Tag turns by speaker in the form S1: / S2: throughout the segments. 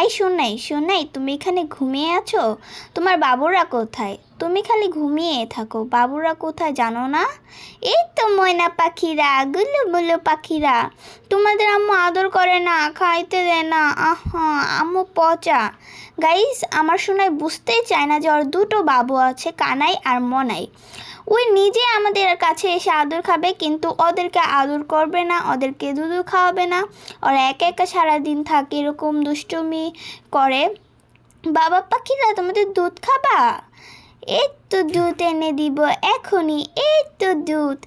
S1: এই শোনাই শোনাই, তুমি এখানে ঘুমিয়ে আছো? তোমার বাবুরা কোথায়? তুমি খালি ঘুমিয়ে থাকো, বাবুরা কোথায় জানো না? এই তো ময়না পাখিরা, গুলো মুলো পাখিরা। তোমাদের আম্মু আদর করে না, খাইতে দেয় না, আহা আম্মু পচা। গাইস, আমার শোনাই বুঝতেই চায় না যে ওর দুটো বাবু আছে, কানাই আর মনাই। ওই নিজে আমাদের কাছে এসে আদর খাবে, কিন্তু ওদেরকে আদর করবে না, ওদেরকে দুধু খাওয়াবে না। ওরা একা একা সারাদিন থাকে, এরকম দুষ্টুমি করে। বাবা পাখিরা, তোমাদের দুধ খাবা? এই তো দুধ এনে দিব এখনই, এই তো দুধ।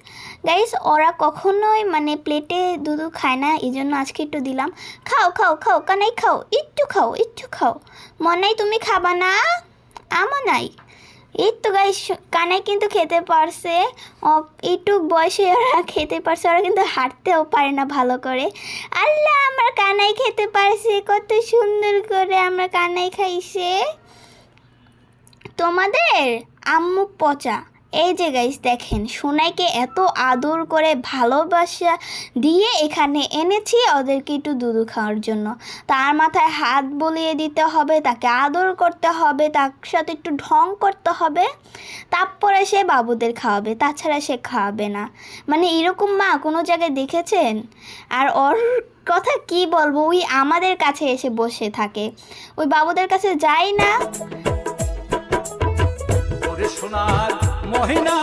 S1: গাইস, ওরা কখনোই মানে প্লেটে দুধ খায় না, এই জন্য আজকে একটু দিলাম। খাও খাও খাও, কানাই খাও, একটু খাও একটু খাও। মনাই তুমি খাবা না? নাই। এই তো গাইস, কানাই কিন্তু খেতে পারছে। একটু বয়সে ওরা খেতে পারছে, ওরা কিন্তু হাঁটতেও পারে না ভালো করে। আল্লাহ, আমার কানাই খেতে পারছে, কত সুন্দর করে আমরা কানাই খাইছে। তোমাদের আম্মু পচা। এই যে গাইস দেখেন, সোনাইকে এত আদর করে ভালোবাসা দিয়ে এখানে এনেছি ওদেরকে একটু দুধু খাওয়ার জন্য। তার মাথায় হাত বুলিয়ে দিতে হবে, তাকে আদর করতে হবে, তার সাথে একটু ঢং করতে হবে, তারপরে সে বাবুদের খাওয়াবে, তাছাড়া সে খাওয়াবে না। মানে এরকম মা কোনো জায়গায় দেখেছেন? আর ওর কথা কি বলবো, ওই আমাদের কাছে এসে বসে থাকে, ওই বাবুদের কাছে যায় না।
S2: সোনার মহিনা